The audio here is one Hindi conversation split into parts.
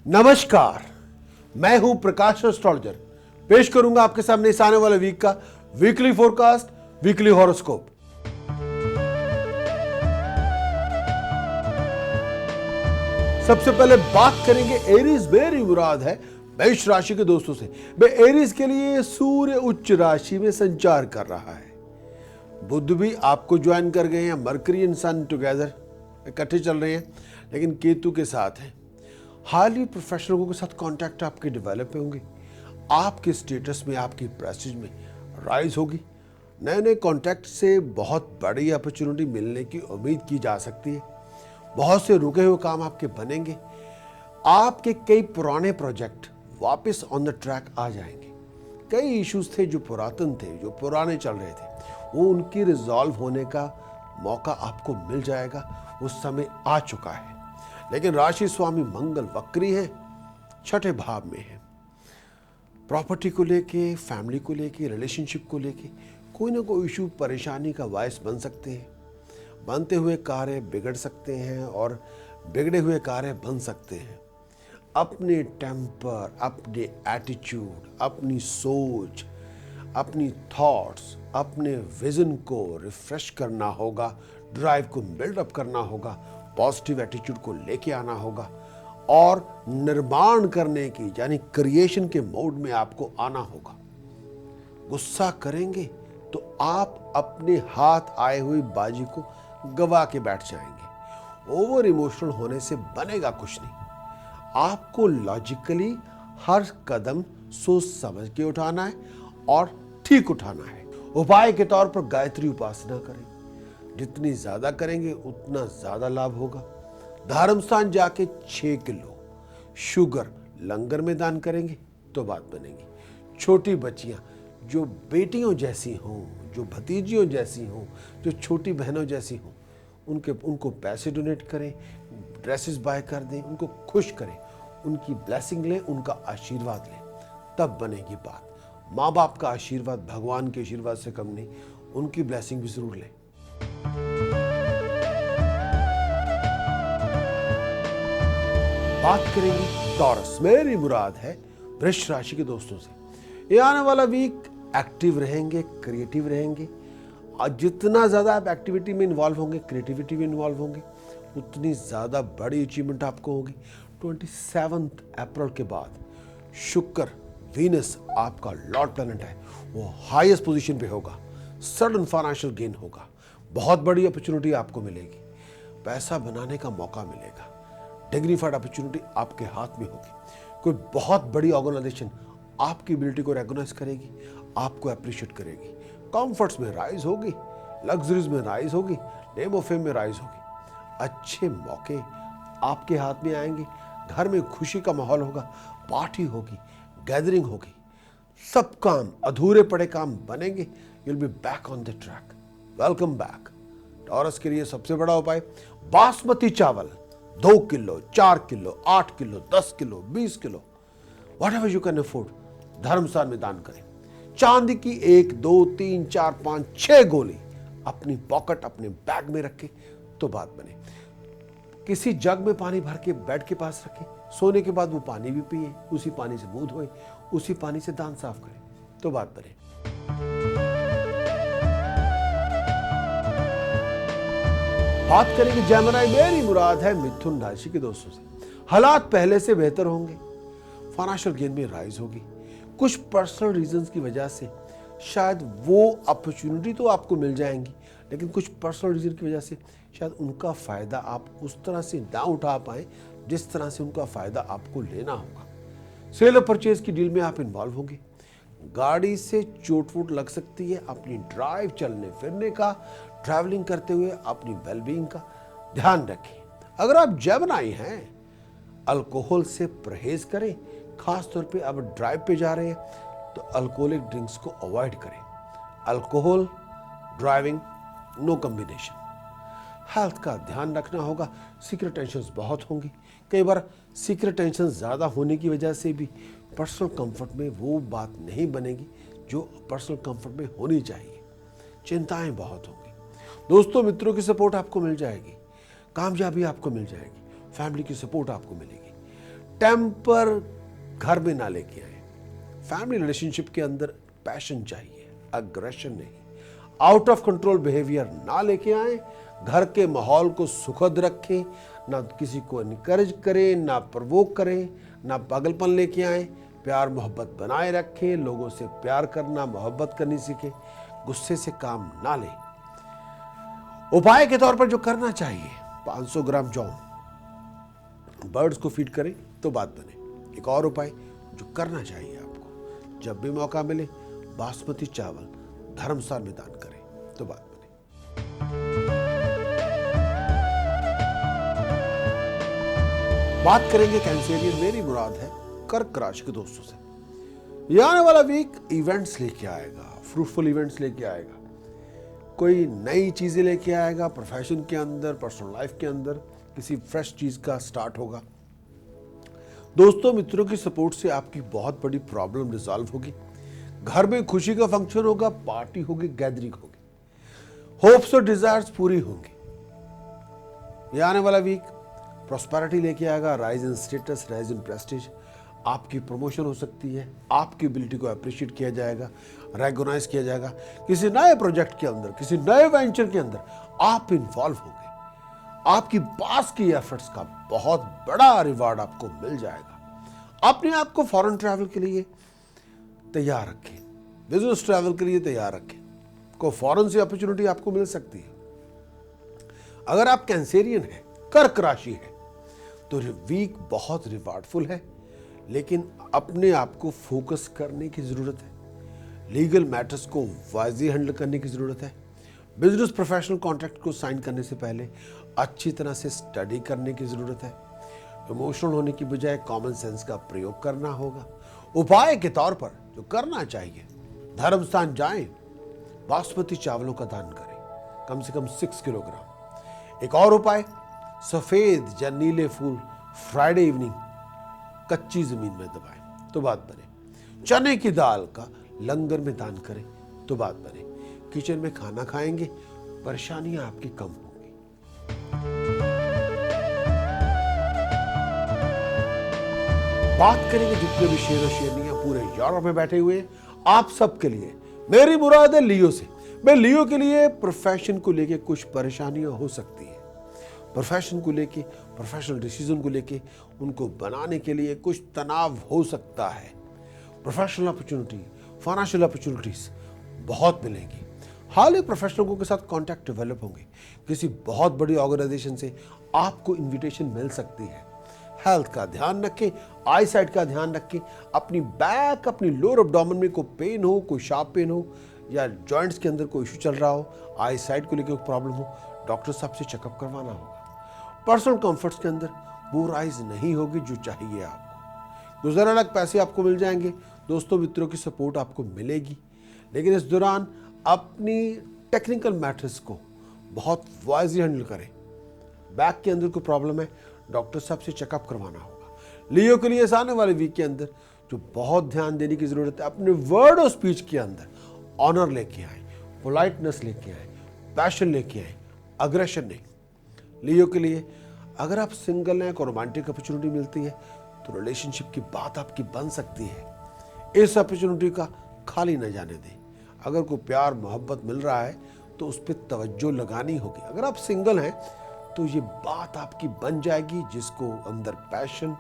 नमस्कार, मैं हूं प्रकाश एस्ट्रोलॉजर। पेश करूंगा आपके सामने इस आने वाले वीक का वीकली फोरकास्ट, वीकली हॉरोस्कोप। सबसे पहले बात करेंगे एरीज। मेरी मुराद है मेष राशि के दोस्तों से। एरीज के लिए सूर्य उच्च राशि में संचार कर रहा है। बुध भी आपको ज्वाइन कर गए हैं, मरकरी एंड सन टुगेदर इकट्ठे चल रहे हैं, लेकिन केतु के साथ हैं। हाईली प्रोफेशनलों के साथ कांटेक्ट आपके डेवलप होंगे। आपके स्टेटस में, आपकी प्रेस्टीज में राइज होगी। नए नए कांटेक्ट से बहुत बड़ी अपॉर्चुनिटी मिलने की उम्मीद की जा सकती है। बहुत से रुके हुए काम आपके बनेंगे। आपके कई पुराने प्रोजेक्ट वापस ऑन द ट्रैक आ जाएंगे। कई इश्यूज थे जो पुरातन थे, जो पुराने चल रहे थे, वो उनकी रिजॉल्व होने का मौका आपको मिल जाएगा। वो समय आ चुका है। लेकिन राशि स्वामी मंगल वक्री है, छठे भाव में है। प्रॉपर्टी को लेके, फैमिली को लेके, रिलेशनशिप को लेके कोई ना कोई इशू परेशानी का वायस बन सकते हैं। बनते हुए कार्य बिगड़ सकते हैं और बिगड़े हुए कार्य बन सकते हैं। अपने टेम्पर, अपने एटीट्यूड, अपनी सोच, अपनी थॉट्स, अपने विजन को रिफ्रेश करना होगा, ड्राइव को बिल्डअप करना होगा, पॉजिटिव एटीट्यूड को लेके आना होगा और निर्माण करने की यानी क्रिएशन के मोड में आपको आना होगा। गुस्सा करेंगे तो आप अपने हाथ आए हुई बाजी को गवा के बैठ जाएंगे। ओवर इमोशनल होने से बनेगा कुछ नहीं। आपको लॉजिकली हर कदम सोच समझ के उठाना है और ठीक उठाना है। उपाय के तौर पर गायत्री उपासना करें। जितनी ज्यादा करेंगे उतना ज्यादा लाभ होगा। धर्म स्थान जाके 6 किलो शुगर लंगर में दान करेंगे तो बात बनेगी। छोटी बच्चियां जो बेटियों जैसी हों, जो भतीजियों जैसी हों, जो छोटी बहनों जैसी हों, उनको पैसे डोनेट करें, ड्रेसेस बाय कर दें, उनको खुश करें, उनकी ब्लेसिंग लें, उनका आशीर्वाद लें, तब बनेगी बात। माँ बाप का आशीर्वाद भगवान के आशीर्वाद से कम नहीं, उनकी ब्लेसिंग भी जरूर लें। बात करेंगे टॉरस। मेरी मुराद है वृष राशि के दोस्तों से। ये आने वाला वीक एक्टिव रहेंगे, क्रिएटिव रहेंगे। और जितना ज्यादा आप एक्टिविटी में इन्वॉल्व होंगे, क्रिएटिविटी में इन्वॉल्व होंगे, उतनी ज्यादा बड़ी अचीवमेंट आपको होगी। 27 अप्रैल के बाद शुक्र, वीनस आपका लॉर्ड प्लैनेट है, वो हाईएस्ट पोजीशन पे होगा। सडन फाइनेंशियल गेन होगा। बहुत बड़ी अपॉर्चुनिटी आपको मिलेगी। पैसा बनाने का मौका मिलेगा। डिग्निफाइड अपॉर्चुनिटी आपके हाथ में होगी। कोई बहुत बड़ी ऑर्गेनाइजेशन आपकी एबिलिटी को रिकॉग्नाइज करेगी, आपको अप्रिशिएट करेगी। कंफर्ट्स में राइज होगी, लग्जरीज में राइज होगी, नेम ऑफ फेम में राइज होगी। अच्छे मौके आपके हाथ में आएंगे। घर में खुशी का माहौल होगा, पार्टी होगी, गैदरिंग होगी। सब काम, अधूरे पड़े काम बनेंगे। You will be back on the track. Welcome back. Taurus के लिए सबसे बड़ा उपाय बासमती चावल 2 kilo, 4 kilo, 8 kilo, 10 kilo, 20 kilo, whatever you can afford, धर्मस्थान में दान करें। चांदी की 1, 2, 3, 4, 5, 6 गोली अपनी पॉकेट, अपने बैग में रखें तो बात बने। किसी जग में पानी भर के बेड के पास रखें। सोने के बाद वो पानी भी पिए, उसी पानी से मुंह धोए, उसी पानी से दांत साफ करें तो बात बने। बात करेंगे जेमिनी। मेरी मुराद है मिथुन राशि के दोस्तों से। हालात पहले से बेहतर होंगे। फाइनेंशियल गेन में राइज होगी। कुछ पर्सनल रीजंस की वजह से शायद वो अपॉर्चुनिटी तो आपको मिल जाएंगी, लेकिन कुछ पर्सनल रीजन की वजह से शायद उनका फायदा आप उस तरह से ना उठा पाए जिस तरह से उनका फायदा आपको लेना होगा। सेल और परचेज की डील में आप इन्वॉल्व होंगे। गाड़ी से चोट वोट लग सकती है। अपनी ड्राइव, चलने फिरने का, ट्रैवलिंग करते हुए अपनी वेलबींग का ध्यान रखें। अगर आप जेमिनी हैं, अल्कोहल से परहेज करें। खास तौर पे अब ड्राइव पे जा रहे हैं तो अल्कोहलिक ड्रिंक्स को अवॉइड करें। Alcohol, driving, no combination. Health का ध्यान रखना होगा। सीक्रेट टेंशंस बहुत होंगी। कई बार सीक्रेट टेंशन ज़्यादा होने की वजह से भी पर्सनल कंफर्ट में वो बात नहीं बनेगी जो पर्सनल कंफर्ट में होनी चाहिए। चिंताएं बहुत होंगी। दोस्तों मित्रों की सपोर्ट आपको मिल जाएगी। कामयाबी आपको मिल जाएगी। फैमिली की सपोर्ट आपको मिलेगी। टेम्पर घर में ना लेके आए। फैमिली रिलेशनशिप के अंदर पैशन चाहिए, अग्रेशन नहीं। आउट ऑफ कंट्रोल बिहेवियर ना लेके आए। घर के माहौल को सुखद रखें, ना किसी को इनकरेज करें, ना प्रवोक करें, ना पागलपन लेके आए। प्यार मोहब्बत बनाए रखें, लोगों से प्यार करना, मोहब्बत करनी सीखें, गुस्से से काम ना लें। उपाय के तौर पर जो करना चाहिए, 500 ग्राम जौ बर्ड्स को फीड करें तो बात बने। एक और उपाय जो करना चाहिए आपको, जब भी मौका मिले बासमती चावल धर्मस्थान में दान करें तो बात बने। बात करेंगे कैंसेरियन मेरी मुराद है कर्क राशि के दोस्तों से। ये आने वाला वीक इवेंट्स लेके आएगा, फ्रूटफुल इवेंट्स लेके आएगा, कोई नई चीजें लेके आएगा। प्रोफेशन के अंदर, पर्सनल लाइफ के अंदर किसी फ्रेश चीज का स्टार्ट होगा। दोस्तों मित्रों की सपोर्ट से आपकी बहुत बड़ी प्रॉब्लम रिजॉल्व होगी। घर में खुशी का फंक्शन होगा, पार्टी होगी, गैदरिंग होगी, होप्स और डिजायर्स पूरी होंगी। ये आने वाला वीक प्रॉस्पेरिटी लेके आएगा, rise in status, rise in Prestige. आपकी प्रमोशन हो सकती है, आपकी एबिलिटी को अप्रिशिएट किया जाएगा, रेकॉग्नाइज किया जाएगा। किसी नए प्रोजेक्ट के अंदर, किसी नए वेंचर के अंदर आप इन्वॉल्व होंगे। आपकी पास की एफर्ट्स का बहुत बड़ा रिवार्ड आपको मिल जाएगा। अपने आप को फॉरेन ट्रैवल के लिए तैयार रखें, बिजनेस ट्रैवल के लिए तैयार रखें। को फॉरेन से अपॉर्चुनिटी आपको मिल सकती है। अगर आप कैंसेरियन हैं, कर्क राशि है, तो वीक बहुत रिवार्डफुल है, लेकिन अपने आप को फोकस करने की जरूरत है। लीगल मैटर्स को वाइजली हैंडल करने की जरूरत है। बिजनेस प्रोफेशनल कॉन्ट्रैक्ट को साइन करने से पहले अच्छी तरह से स्टडी करने की जरूरत है। इमोशनल होने की बजाय कॉमन सेंस का प्रयोग करना होगा। उपाय के तौर पर जो करना चाहिए, धर्मस्थान जाएं, बासमती चावलों का दान करें, कम से कम 6 किलोग्राम। एक और उपाय, सफेद या नीले फूल फ्राइडे इवनिंग कच्ची जमीन में दबाएं तो बात बने। चने की दाल का लंगर में दान करें तो बात बने। किचन में खाना खाएंगे, परेशानियां आपकी कम होंगी। बात करेंगे जितने भी शेर और शेरनियां पूरे यूरोप में बैठे हुए हैं, आप सबके लिए मेरी मुराद है लियो से। मैं लियो के लिए प्रोफेशन को लेके कुछ परेशानियां हो सकती है। प्रोफेशन को लेके, प्रोफेशनल डिसीजन को लेके उनको बनाने के लिए कुछ तनाव हो सकता है। प्रोफेशनल अपॉर्चुनिटी, फाइनेंशियल अपॉर्चुनिटीज बहुत मिलेंगी। हाल ही प्रोफेशनलों के साथ कांटेक्ट डेवलप होंगे। किसी बहुत बड़ी ऑर्गेनाइजेशन से आपको इनविटेशन मिल सकती है। हेल्थ का ध्यान रखें, आई साइट का ध्यान रखें। अपनी बैक, अपनी लोअर एब्डोमेन में कोई पेन हो, कोई शार्प पेन हो, या जॉइंट्स के अंदर कोई इशू चल रहा हो, आई साइट को लेकर कोई प्रॉब्लम हो, डॉक्टर साहब से चेकअप करवाना होगा। पर्सनल कंफर्ट्स के अंदर वो राइज नहीं होगी जो चाहिए आपको। गुजर अलग पैसे आपको मिल जाएंगे, दोस्तों मित्रों की सपोर्ट आपको मिलेगी, लेकिन इस दौरान अपनी टेक्निकल मैटर्स को बहुत वाइजली हैंडल करें। बैक के अंदर कोई प्रॉब्लम है, डॉक्टर साहब से चेकअप करवाना होगा। लियो के लिए आने वाले वीक के अंदर जो बहुत ध्यान देने की जरूरत है, अपने वर्ड और स्पीच के अंदर ऑनर लेके आए, पोलाइटनेस लेके आए, पैशन लेके आए, अग्रेशन नहीं। लियो के लिए अगर आप सिंगल हैं, को रोमांटिक अपॉर्चुनिटी मिलती है तो रिलेशनशिप की बात आपकी बन सकती है। इस अपॉर्चुनिटी का खाली न जाने दें। अगर कोई प्यार मोहब्बत मिल रहा है तो उस पर तवज्जो लगानी होगी। अगर आप सिंगल हैं तो ये बात आपकी बन जाएगी, जिसको अंदर पैशन,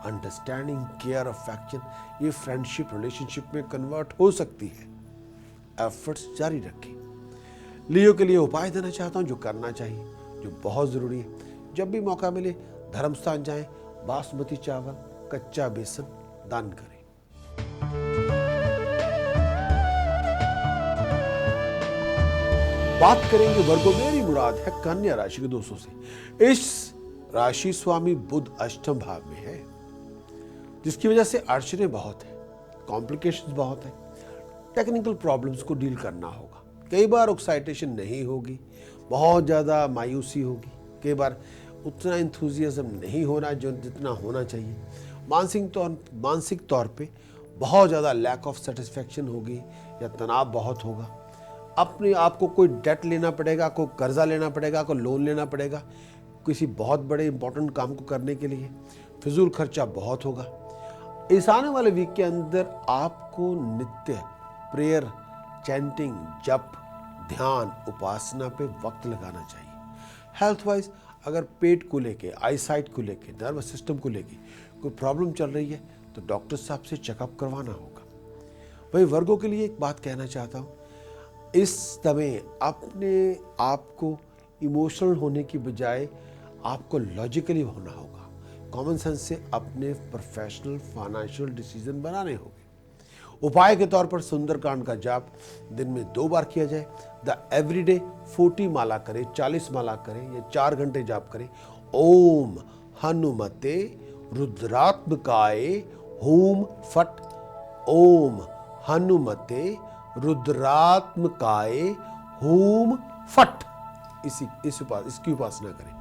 अंडरस्टैंडिंग, केयर, अफेक्शन, ये फ्रेंडशिप, रिलेशनशिप में कन्वर्ट हो सकती है। एफर्ट्स जारी रखें। लियो के लिए उपाय देना चाहता हूं जो करना चाहिए, जो बहुत जरूरी है। जब भी मौका मिले धर्मस्थान जाएं, बासमती चावल, कच्चा बेसन दान करें। बात करेंगे वर्गो मेरी मुराद है कन्या राशि के दोस्तों से। इस राशि स्वामी बुध अष्टम भाव में है, जिसकी वजह से अड़चने बहुत है, कॉम्प्लिकेशंस बहुत है। टेक्निकल प्रॉब्लम्स को डील करना होगा। कई बार एक्साइटेशन नहीं होगी, बहुत ज़्यादा मायूसी होगी। कई बार उतना इंथुजियाज्म नहीं होना जो जितना होना चाहिए। मानसिक तौर पे बहुत ज़्यादा लैक ऑफ सेटिस्फैक्शन होगी या तनाव बहुत होगा। अपने आप को कोई डेट लेना पड़ेगा, कोई कर्जा लेना पड़ेगा, कोई लोन लेना पड़ेगा किसी बहुत बड़े इंपॉर्टेंट काम को करने के लिए। फिजूल खर्चा बहुत होगा। इस आने वाले वीक के अंदर आपको नित्य प्रेयर, चैंटिंग, जप, ध्यान, उपासना पे वक्त लगाना चाहिए। हेल्थ वाइज अगर पेट को लेके, आईसाइट को लेके, नर्वस सिस्टम को लेके कोई प्रॉब्लम चल रही है तो डॉक्टर साहब से चेकअप करवाना होगा। वही वर्गों के लिए एक बात कहना चाहता हूँ, इस समय अपने आप को इमोशनल होने की बजाय आपको लॉजिकली होना होगा। कॉमन सेंस से अपने प्रोफेशनल फाइनेंशियल डिसीजन बनाने होंगे। उपाय के तौर पर सुंदरकांड का जाप दिन में 2 बार किया जाए। द एवरीडे 40 माला करें, 40 माला करें या 4 घंटे जाप करें। ओम हनुमते रुद्रात्मकाय हूम फट। ओम हनुमते रुद्रात्मकाय हूम फट। इसकी उपासना करें।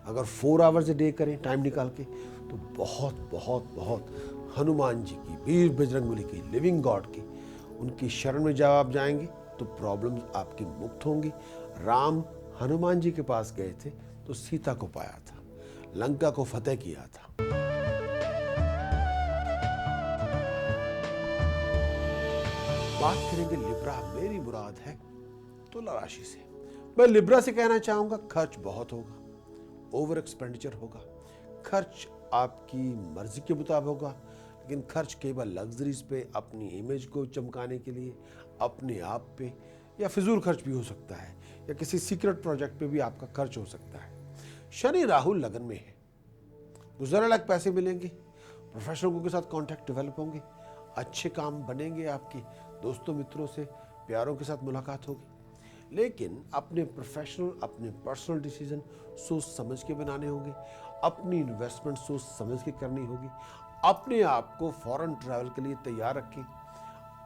अगर 4 आवर्स ए डे करें टाइम निकाल के तो बहुत बहुत बहुत हनुमान जी की, वीर बजरंगबली की, लिविंग गॉड की, उनकी शरण में जब आप जाएंगे तो प्रॉब्लम्स आपकी मुक्त होंगी। राम हनुमान जी के पास गए थे तो सीता को पाया था, लंका को फतेह किया था। बात करेंगे लिब्रा, मेरी मुराद है तुला राशि से। मैं लिब्रा से कहना चाहूंगा, खर्च बहुत होगा, ओवर एक्सपेंडिचर होगा। खर्च आपकी मर्जी के मुताबिक होगा, लेकिन खर्च केवल लग्जरीज पे, अपनी इमेज को चमकाने के लिए, अपने आप पे, या फिजूल खर्च भी हो सकता है, या किसी सीक्रेट प्रोजेक्ट पे भी आपका खर्च हो सकता है। शनि राहु लगन में है, गुजरने लायक पैसे मिलेंगे, प्रोफेशनलों के साथ कॉन्टैक्ट डेवलप होंगे, अच्छे काम बनेंगे, आपके दोस्तों मित्रों से, प्यारों के साथ मुलाकात होगी। लेकिन अपने प्रोफेशनल, अपने पर्सनल डिसीजन सोच समझ के बनाने होंगे। अपनी इन्वेस्टमेंट सोच समझ के करनी होगी। अपने आप को फॉरेन ट्रैवल के लिए तैयार रखें।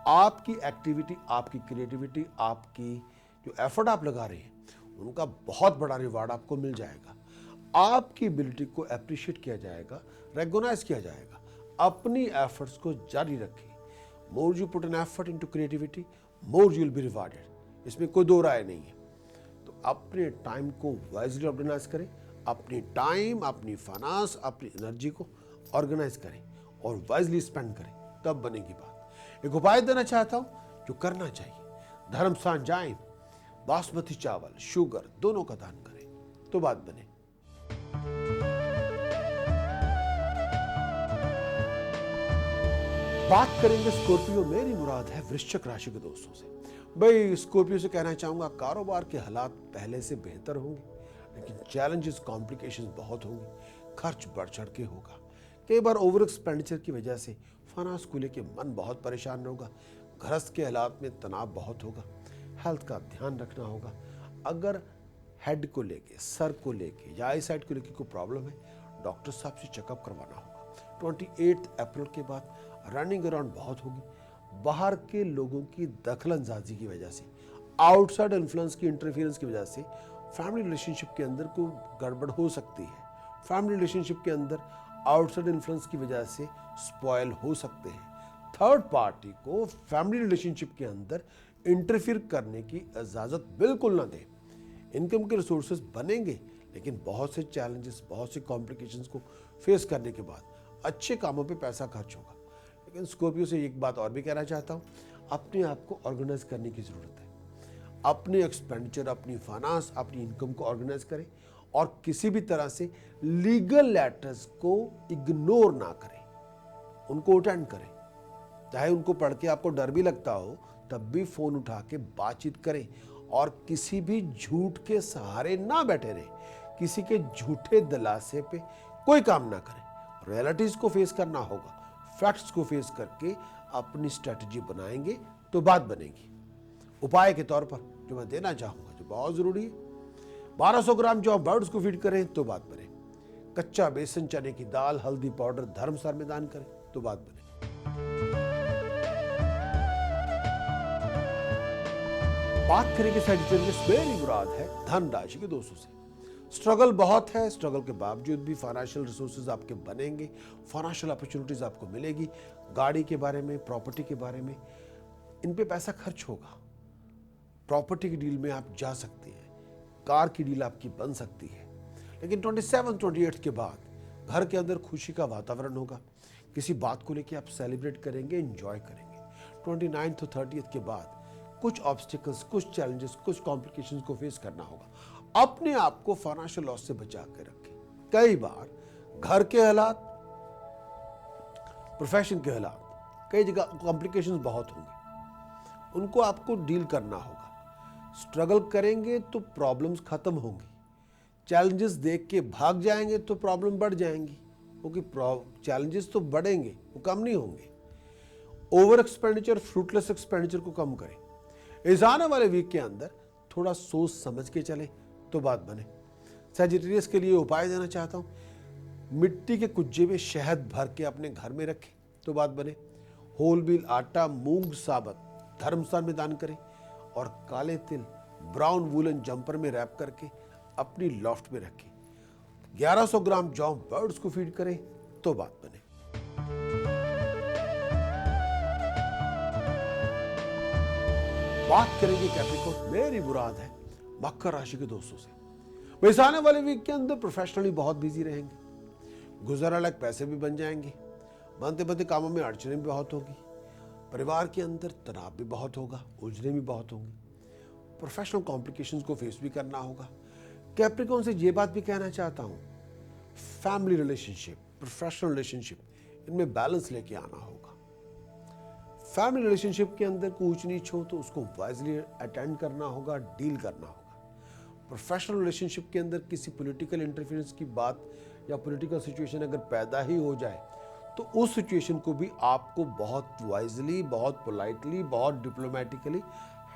आपकी एक्टिविटी, आपकी क्रिएटिविटी, आपकी जो एफर्ट आप लगा रहे हैं उनका बहुत बड़ा रिवार्ड आपको मिल जाएगा। आपकी एबिलिटी को अप्रिशिएट किया जाएगा, रिकॉग्नाइज किया जाएगा। अपनी एफर्ट्स को जारी रखें। More you put an effort into creativity, more you will B rewarded. इसमें कोई दो राय नहीं है। तो अपने टाइम को वाइजली ऑर्गेनाइज करें। अपनी टाइम, अपनी फाइनेंस, अपनी एनर्जी को ऑर्गेनाइज करें और वाइजली स्पेंड करें, तब बनेगी बात। एक उपाय देना चाहता हूं जो करना चाहिए। धर्म स्थान जाएं, बासमती चावल, शुगर दोनों का दान करें तो बात बने। बात करेंगे स्कॉर्पियो, मेरी मुराद है वृश्चिक राशि के दोस्तों से। भाई स्कॉर्पियो से कहना चाहूंगा, कारोबार के हालात पहले से बेहतर होंगे, लेकिन चैलेंजेस, कॉम्प्लिकेशंस बहुत होंगे। खर्च बढ़ चढ़ के होगा। कई बार ओवर एक्सपेंडिचर की वजह से फाइनेंस को लेके मन बहुत परेशान होगा। गृहस्थ के हालात में तनाव बहुत होगा। हेल्थ का ध्यान रखना होगा। अगर हेड को लेके, सर को लेके या आई साइड को लेके कोई प्रॉब्लम है, डॉक्टर साहब से चेकअप करवाना होगा। 28 अप्रैल के बाद रनिंग अराउंड बहुत होगी। बाहर के लोगों की दखलंदाजी की वजह से, आउटसाइड इन्फ्लुएंस की, इंटरफेरेंस की वजह से फैमिली रिलेशनशिप के अंदर कोई गड़बड़ हो सकती है। फैमिली रिलेशनशिप के अंदर आउटसाइड इन्फ्लुएंस की वजह से स्पॉयल हो सकते हैं। थर्ड पार्टी को फैमिली रिलेशनशिप के अंदर इंटरफियर करने की इजाजत बिल्कुल ना दें। इनकम के रिसोर्सेज बनेंगे, लेकिन बहुत से चैलेंजेस, बहुत से कॉम्प्लिकेशंस को फेस करने के बाद अच्छे कामों पे पैसा खर्च होगा। लेकिन स्कॉर्पियो से एक बात और भी कहना चाहता हूँ, अपने आप को ऑर्गेनाइज करने की जरूरत है। अपने एक्सपेंडिचर, अपनी फाइनेंस, अपनी इनकम को ऑर्गेनाइज करें और किसी भी तरह से लीगल लेटर्स को इग्नोर ना करें, उनको अटेंड करें। चाहे उनको पढ़ के आपको डर भी लगता हो, तब भी फोन उठा के बातचीत करें और किसी भी झूठ के सहारे ना बैठे रहें। किसी के झूठे दिलासे पे कोई काम ना करें। रियलिटीज को फेस करना होगा। फैक्ट्स को फेस करके अपनी स्ट्रेटजी बनाएंगे तो बात बनेगी। उपाय के तौर पर जो मैं देना चाहूंगा, जो बहुत जरूरी है, 1200 ग्राम जो आप बर्ड्स को फीड करें तो बात बने। कच्चा बेसन, चने की दाल, हल्दी पाउडर धर्मशाला में दान करें तो बात बने। बात करेंगे सैजिटेरियस, मेरी मुराद है धन राशि के दोस्तों से। स्ट्रगल बहुत है, स्ट्रगल के बावजूद भी फाइनेंशियल रिसोर्सेज आपके बनेंगे, फाइनेंशियल अपॉर्चुनिटीज आपको मिलेगी। गाड़ी के बारे में, प्रॉपर्टी के बारे में, इन पे पैसा खर्च होगा। प्रॉपर्टी की डील में आप जा सकते हैं, कार की डील आपकी बन सकती है। लेकिन 27-28 के बाद घर के अंदर खुशी का वातावरण होगा। किसी बात को लेकर आप सेलिब्रेट करेंगे, एंजॉय करेंगे। 29 और 30 के बाद कुछ ऑब्स्टिकल्स, कुछ चैलेंजेस, कुछ कॉम्प्लिकेशंस को फेस करना होगा। अपने आप को फाइनेंशियल लॉस से बचा के रखें। कई बार घर के हालात, प्रोफेशन के हालात, कई जगह कॉम्प्लिकेशंस बहुत होंगे, उनको आपको डील करना होगा। स्ट्रगल करेंगे तो प्रॉब्लम्स खत्म होंगी। चैलेंजेस देख के भाग जाएंगे तो प्रॉब्लम बढ़ जाएंगी, क्योंकि चैलेंजेस तो बढ़ेंगे, वो कम नहीं होंगे। ओवर एक्सपेंडिचर, फ्रूटलेस एक्सपेंडिचर को कम करें। इस आने वाले वीक के अंदर थोड़ा सोच समझ के चले तो बात बने। सैजिटेरियस के लिए उपाय देना चाहता हूं। मिट्टी के कुज्जे में शहद भर के अपने घर में रखें तो बात बने। होल व्हील आटा, मूंग साबत धर्मस्थान में दान करें और काले तिल ब्राउन वूलन जंपर में रैप करके अपनी लॉफ्ट में रखें। 1100 ग्राम जौ बर्ड्स को फीड करें तो बात बने। बात करेंगे कैप्रिकॉर्न, मेरी मुराद है मकर राशि के दोस्तों से। वैसे आने वाले वीक के अंदर प्रोफेशनली बहुत बिजी रहेंगे। गुजर अलग पैसे भी बन जाएंगे। बनते बनते कामों में अड़चनें भी बहुत होगी। परिवार के अंदर तनाव भी बहुत होगा, उलझने भी बहुत होंगी। प्रोफेशनल कॉम्प्लिकेशंस को फेस भी करना होगा। कैप्रिकॉर्न से ये बात भी कहना चाहता हूं, फैमिली रिलेशनशिप, प्रोफेशनल रिलेशनशिप, इनमें बैलेंस लेके आना होगा। फैमिली रिलेशनशिप के अंदर कोई ऊंच नीच हो तो उसको वाइजली अटेंड करना होगा, डील करना होगा। प्रोफेशनल रिलेशनशिप के अंदर किसी पॉलिटिकल इंटरफेरेंस की बात या पॉलिटिकल सिचुएशन अगर पैदा ही हो जाए तो उस सिचुएशन को भी आपको बहुत वाइजली, बहुत पोलाइटली, बहुत डिप्लोमेटिकली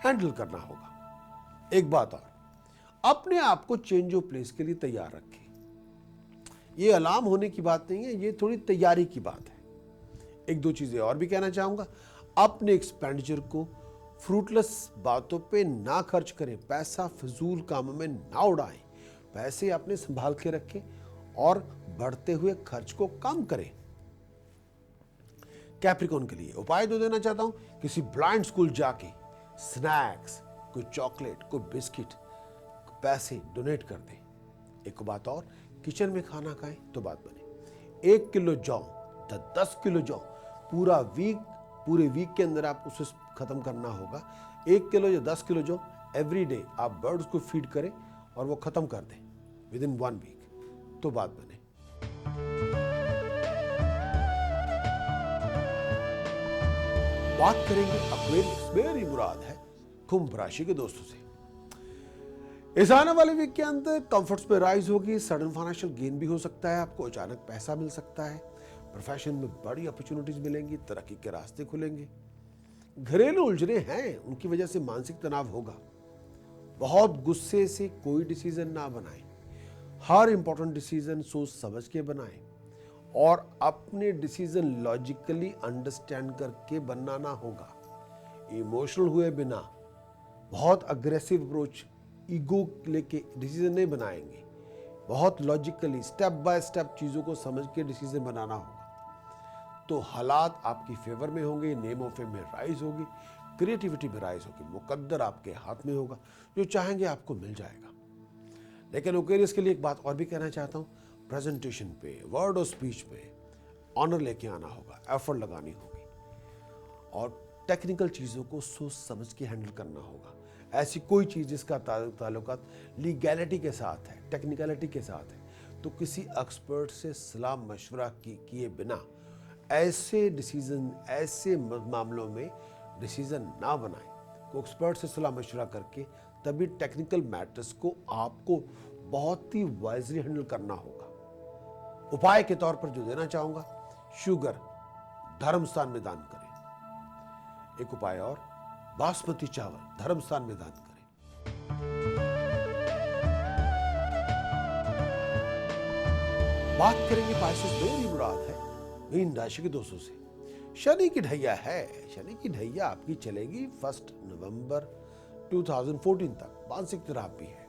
हैंडल करना होगा। एक बात और, अपने आप को चेंज ऑफ प्लेस के लिए तैयार रखें। ये अलार्म होने की बात नहीं है, ये थोड़ी तैयारी की बात है। एक दो चीजें और भी कहना चाहूंगा। अपने एक्सपेंडिचर को फ्रूटलेस बातों पे ना खर्च करें, पैसा फिजूल कामों में ना उड़ाएं। पैसे अपने संभाल के रखें और बढ़ते हुए खर्च को कम करें। कैप्रिकॉर्न के लिए उपाय तो देना चाहता हूं, किसी ब्लाइंड स्कूल जाके स्नैक्स, कोई चॉकलेट, कोई बिस्किट, पैसे डोनेट कर दें। एक बात और, किचन में खाना खाएं तो बात बने। 1 किलो जौ, 10 किलो जौ पूरे वीक के अंदर आप उसे खत्म करना होगा। 1 किलो या 10 किलो जौ एवरी डे आप बर्ड्स को फीड करें और वो खत्म कर दें विद इन 1 वीक तो बात बने। बात करेंगे एक्वेरियस, मेरी मुराद है कुंभ राशि के दोस्तों से। इस आने वाले वीक के अंदर कंफर्ट्स पे राइज होगी। सडन फाइनेंशियल गेन भी हो सकता है, आपको अचानक पैसा मिल सकता है। प्रोफेशन में बड़ी अपॉर्चुनिटीज मिलेंगी, तरक्की के रास्ते खुलेंगे। घरेलू उलझने हैं, उनकी वजह से मानसिक तनाव होगा। बहुत गुस्से से कोई डिसीजन ना बनाएं। हर इंपॉर्टेंट डिसीजन सोच समझ के बनाएं और अपने डिसीजन लॉजिकली अंडरस्टैंड करके बनाना होगा। इमोशनल हुए बिना, बहुत अग्रेसिव अप्रोच, ईगो लेके डिसीजन नहीं बनाएंगे। बहुत लॉजिकली स्टेप बाय स्टेप चीज़ों को समझ के डिसीजन बनाना होगा। तो हालात आपकी फेवर में होंगे, नेम ऑफ फेम में राइज होगी, क्रिएटिविटी में राइज होगी, मुकद्दर आपके हाथ में होगा, जो चाहेंगे आपको मिल जाएगा। लेकिन एक्वेरियस के लिए एक बात और भी कहना चाहता हूँ, प्रेजेंटेशन पे, वर्ड और स्पीच पे ऑनर लेके आना होगा, एफर्ट लगानी होगी और टेक्निकल चीज़ों को सोच समझ के हैंडल करना होगा। ऐसी कोई चीज़ जिसका ताल्लुकात लीगैलिटी के साथ है, टेक्निकलिटी के साथ है, तो किसी एक्सपर्ट से सलाह मशवरा किए बिना ऐसे डिसीजन, ऐसे मामलों में डिसीजन ना बनाएं। को एक्सपर्ट से सलाह मशवरा करके तभी टेक्निकल मैटर्स को आपको बहुत ही वाइजली हैंडल करना होगा। उपाय के तौर पर जो देना चाहूंगा, शुगर धर्मस्थान में दान करें। एक उपाय और, बासमती चावल धर्मस्थान में दान करें। बात करेंगे पाइसेस, मेरी मुराद है मीन राशि के दोस्तों से। शनि की ढैया है, शनि की ढैया आपकी चलेगी 1 नवंबर 2014 तक। मानसिक तनाव भी है।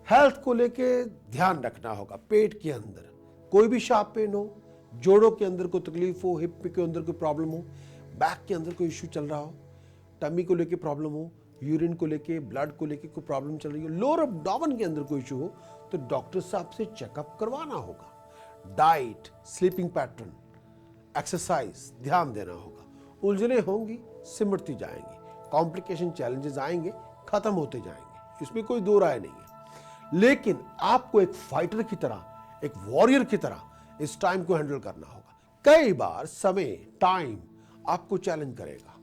हेल्थ को लेके ध्यान रखना होगा। पेट के अंदर कोई भी शार्प पेन हो, जोड़ों के अंदर कोई तकलीफ हो, हिप के अंदर कोई प्रॉब्लम हो, बैक के अंदर कोई इश्यू चल रहा हो, टमी को लेके प्रॉब्लम हो, यूरिन को लेके, ब्लड को लेके कोई प्रॉब्लम चल रही हो, लोअर एब्डोमेन के अंदर कोई इश्यू हो, तो डॉक्टर साहब से चेकअप करवाना होगा। डाइट, स्लीपिंग पैटर्न, एक्सरसाइज, ध्यान देना होगा। उलझने होंगी, सिमटती जाएंगी, कॉम्प्लिकेशन, चैलेंजेस आएंगे, खत्म होते जाएंगे, इसमें कोई दो राय नहीं है। लेकिन आपको एक फाइटर की तरह, एक वॉरियर की तरह इस टाइम को हैंडल करना होगा। कई बार समय, टाइम आपको चैलेंज करेगा,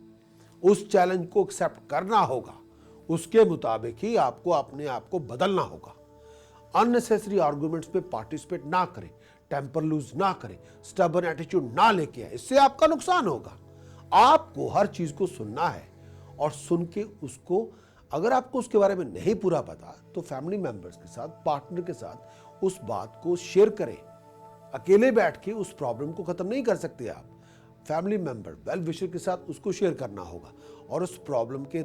उस चैलेंज को एक्सेप्ट करना होगा, उसके मुताबिक ही आपको अपने आप को बदलना होगा। अननेसेसरी आर्गुमेंट्स पे पार्टिसिपेट ना करें, टेम्पर लूज ना करें, स्टबर्न एटीट्यूड ना लेके आए, इससे आपका नुकसान होगा। आपको हर चीज को सुनना है और सुन के उसको, अगर आपको उसके बारे में नहीं पूरा पता तो फैमिली मेंबर्स के साथ, पार्टनर के साथ उस बात को शेयर करें। अकेले बैठ के उस प्रॉब्लम को खत्म नहीं कर सकते आप। फैमिली मेंबर, वेल विशर के साथ उसको शेयर करना होगा और उस प्रॉब्लम के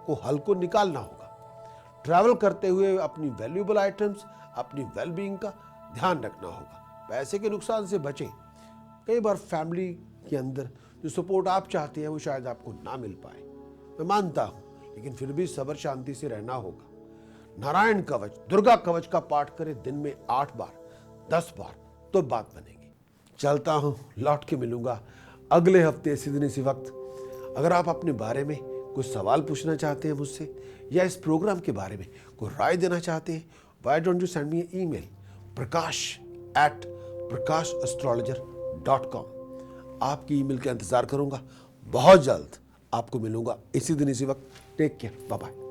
को हल को निकालना होगा। ट्रैवल करते हुए अपनी वैल्यूएबल आइटम्स, अपनी वेलबीइंग का ध्यान रखना होगा। पैसे के नुकसान से बचें। कई बार फैमिली के अंदर जो सपोर्ट आप चाहते हैं वो शायद आपको ना मिल पाए, मैं मानता हूं, लेकिन फिर भी सब्र शांति से रहना होगा। नारायण कवच, दुर्गा कवच का पाठ करें दिन में 8 बार, 10 बार, तो बात बनेगी। चलता हूं, लौट के मिलूंगा अगले हफ्ते इसी दिन इसी वक्त। अगर आप अपने बारे में कुछ सवाल पूछना चाहते हैं मुझसे या इस प्रोग्राम के बारे में कोई राय देना चाहते हैं, why don't you send me an email prakash@prakashastrologer.com। आपकी ईमेल का इंतजार करूंगा। बहुत जल्द आपको मिलूंगा इसी दिन इसी वक्त। Take care, bye bye.